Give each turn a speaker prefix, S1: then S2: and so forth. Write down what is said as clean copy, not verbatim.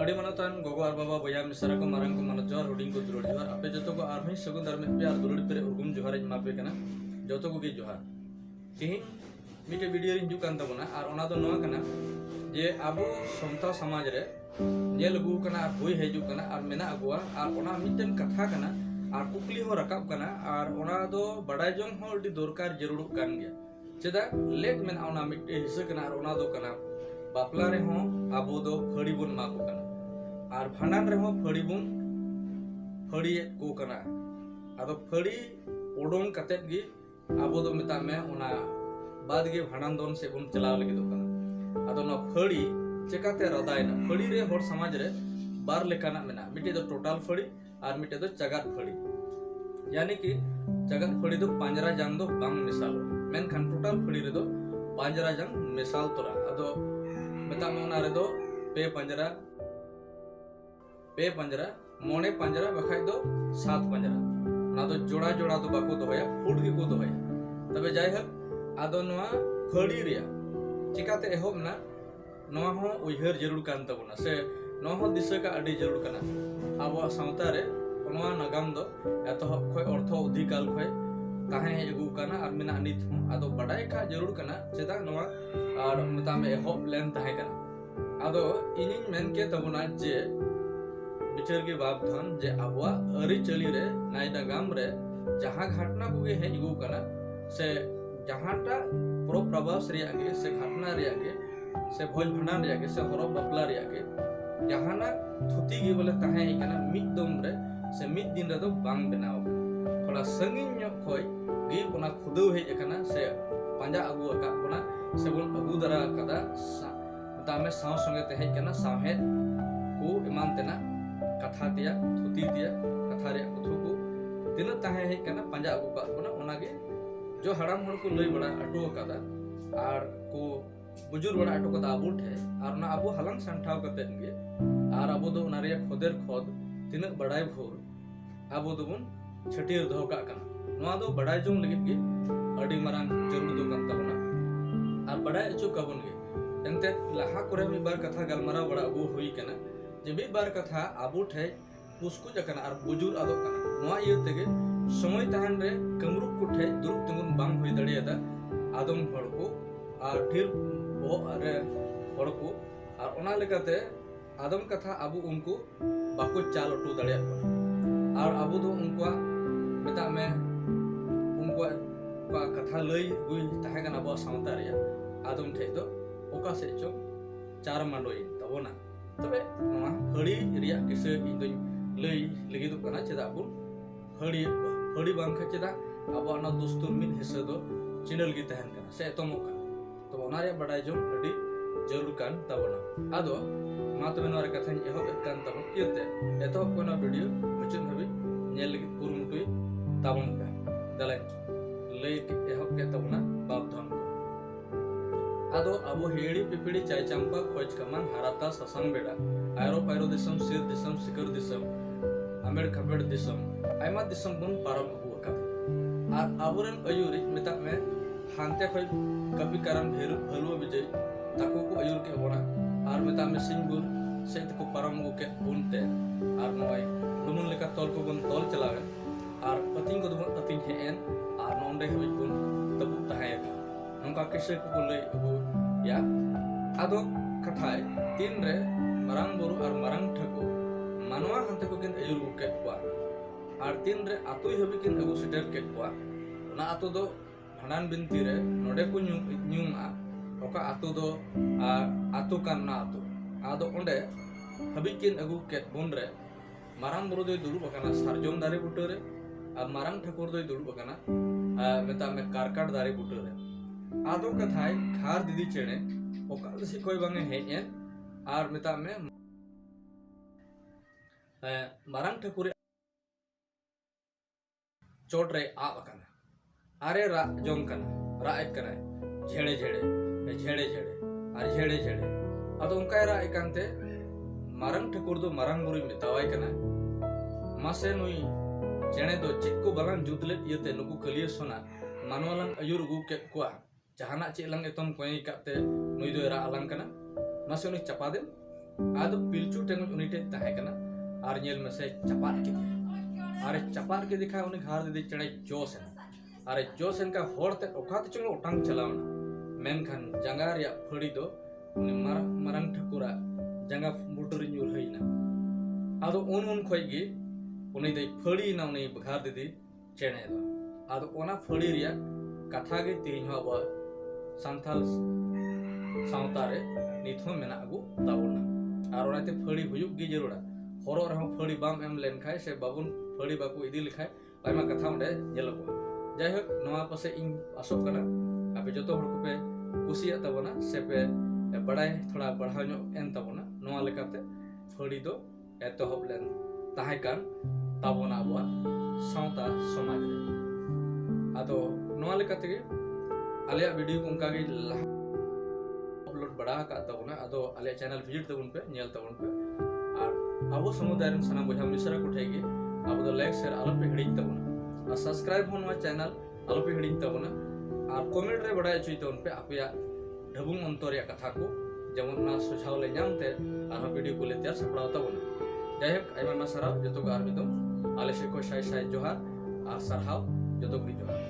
S1: अड़ी मनतान गोगो और बाबा बया मिसरा को मारंग को मन जोर हुडिंग को दुरुड़ जोर आपे जतो को आरमी सगुन दर में प्यार दुरुड़ पेरे उगुम जोहार मापे कना जतो को गे जोहार तिहि मिटे वीडियो रिंजु कान तबना और ओना दो नोआ कना जे आबो संता समाज रे जे लगु कना होई हेजु कना और मेना अगुआ और ओना मिटन कथा कना और कुकली हो रकाब कना और ओना दो बड़ाई जोंग हो अडी दरकार जरूर कान गया चेदा लेट मेन ओना मिटे हिस्से कना और ओना दो कना बापला रे हो आबो दो फड़ी बुन माको कना और भांडान रे हो फड़ी बुन फड़ी को कना आदो फड़ी ओडोंग कतेत गी आबो दो मिता में ओना बाद गे भांडान दोन से बुन चलाव लगे दो कना आदो ना फड़ी चेकाते रदायना फड़ी रे होर समाज रे बार लेकाना मेना मिटे दो टोटल फड़ी और मिटे दो जगत फड़ी यानी कि जगत फड़ी दो पांजरा जांग दो बांग मिसाल मेन खान टोटल फड़ी रे दो पांजरा जांग मिसाल तोरा आदो मिता में ओना रे दो पे पंजरा मोने पंजरा बखाई दो सात पंजरा ना दो जोड़ा जोड़ा दो बाको दोया फुट गे को दोया तबे जाय हक आदो नोआ फड़ी रिया चिकाते एहोब ना नोआ हो उयहर जरूर कान तबना से नोआ हो दिशा का अडी जरूर कना आबो सावता रे नोआ नगाम दो एतहब खय अर्थ अधिकाल खय ताहे एगु कना और मेना नित हो आदो बडाय का जरूर कना चेदा नोआ और मता में एहोब लेन ताहे कना आदो इनिन मेन के तबना जे बिचार के बाबधन जे आबवा अरी चली रे नाइदा गाम रे जहां घटना को हे इगु कना से जहांटा प्रो प्रभाव रिया के से घटना रिया के से भोज भंडान रिया के से हरो बपला रिया के जहाना थुती गे बोले ताहे कना मिद दम रे से मिद दिन रे दो बांग बनाव थोड़ा संगिन ᱧᱚᱜ खोय गे ओना खुदो हे कना से पांजा अगु का ओना से बोल अगु दरा कदा तामे साव संगे ते हे कना साहे को इमान तेना कथा दिया थुती दिया कथा रे कथु को दिन ताहे हे कना पांजा अगु का बना ओना गे जो हड़ाम हड़ को लई बड़ा अटो कदा और को बुजुर्ग बड़ा अटो कदा आबो ठे और ना आबो हलंग संठाव कते गे और आबो दो ओना रे खोदेर खोद तिन बड़ाई भोर आबो दो बन छटियर दो का कना नोआ दो बड़ाई जों लगित गे अडी मरान जरूर दो कन तबना और बड़ाई अचो कबन गे एनते लहा करे मी बार कथा गलमरा बड़ा अबो होई कना जे मी बार कथा आबो ठे पुस्कु जकना और बुजुर आदो कना नोआ इयो तेगे समय तहन रे कमरु को ठे दुरुक तुंगुन बांग होई दड़ियादा आदम हड़ को और ढेर बो अरे हड़ को और ओना लेकाते आदम कथा आबो उनको बाको चाल अटो दड़िया और आबो दो उनको मेता में उनको का कथा लई गुई ताहे कना बो सावता रिया आदम ठे दो ओका से चो चार मांडोई तबोना तबे नोआ फड़ी रिया किसे इन दोई लई लगी दो कना चेदा बु फड़ी बांग ख चेदा अब ना दोस्तों मिन हिस्सा दो चिनल गी तहन कना से तमो कना तो ओना रे बडाय जो अडी जरूर कान तबना आदो मा तबे नोरे कथान एहो कान तबन इते एतो कोना वीडियो मुचन हबी नेल लगी कुरुमुटुई ताबन का दले लई एहो के तबना बाप धन आदो अबो हेड़ी पिपड़ी चाय चंपा खोज कमान हराता ससंग बेड़ा आयरो पायरो दिसम सिर दिसम सिकर दिसम अमेड़ खपेड़ दिसम आयमा दिसम बुन पारम अगु अकाद और अबोरन अयुरी मिता में हांते खोज कपि करम भेरु भलुआ विजय ताको को अयुर के बोना और मिता में सिंगुर सेत को पारम अगु के बुनते और नोय दुनुन लेका तोल को बुन तोल चलावे और पतिंग को दुबन अतिंग हेन और नोंडे हबि बुन तबु ताहेका नोंका किसे को लई अगु या आदो कथाय तीन रे मरांग बुरु और मरांग ठको मानवा हंते को किन अयुर के कुआ और तीन रे आतुई हबि किन अगु सेटर के कुआ ना आतो दो भंडान बिनती रे नोडे को न्यूमा ओका आतो दो आतो कान ना आतो आदो ओंडे हबि किन अगु के बुन रे मारांग बुरु दोय दुरु बकाना सारजोम दारे बुटो रे और मारांग ठाकुर दोय दुरु बकाना मेता में कारकाट दारे बुटो रे आदो कथाय खार दीदी चेणे ओका से कोई बांगे हेन और मेता में मारांग ठाकुर चोट रे आ बकाना अरे रा जोंग कना रा एक कना झेड़े झेड़े झेड़े झेड़े और झेड़े झेड़े आदो उनका रा एकांते मारांग ठाकुर दो मारांग बुरी मेतावाय कना मासे नुई चेणे दो चित को बालान जुदले इयते नुकु कलिय सोना मानवालांग अयुर गु के कुआ जहाना चे लंग एतम कोई काते नुई दो रा अलंग कना मासे नुई चपा दे आदो पिलचू टेंगुल उनी टे ताहे कना आर नेल में से चपाट के अरे चपाट के दिखा उनी घर दे चढ़े जोसेन अरे जोसेन का होड़ते ओखात चंग ओटांग चलावना मेनखान जंगा रिया फड़ी दो उनी मारंग ठकुरा जंगा बुटुरी ᱧᱩᱨ हईना आदो उन खोई उनी दे फड़ी ना उनी घर दे चेणे दो आदो ओना फड़ी रिया कथा गे तीन हो अब सांथाल सावता रे निथो मेना अगु ताबुना आर ओनाते फड़ी हुयुग गे जरूरा हरो रहो फड़ी बाम एम लेन खाय से बाबुन फड़ी बाकु इदी लिखाय आयमा कथा उंडे जेलको जाय हो नवा पासे इन आसोक कना आपे जतो हर को पे कुसिया तबना से पे बड़ाय थोड़ा बढ़ाव नो एन तबना नवा लेकाते फड़ी दो एतो हबलेन ताहे कान ताबना अबवा सावता समाज रे आदो नवा लेकाते गे आले वीडियो को उनका गे अपलोड बड़ा का तबना आदो आले चैनल विजिट तबन पे नेल तबन पे और अब समुदाय रन सना बुझा मिसरा कोठेगी अब दो लाइक शेयर आलो पे हिडिंग तबना और सब्सक्राइब होन वा चैनल आलो पे हिडिंग तबना और कमेंट रे बड़ा चुई तबन पे आपया ढबुंग अंतरिया कथा को जेमन ना सुझाव ले नामते आरो वीडियो को ले तैयार सपड़ाव तबना जायक आयमा सराव जतो गार मिदो आले से को साय साय जोहार और सरहाव जतो भी जोहार।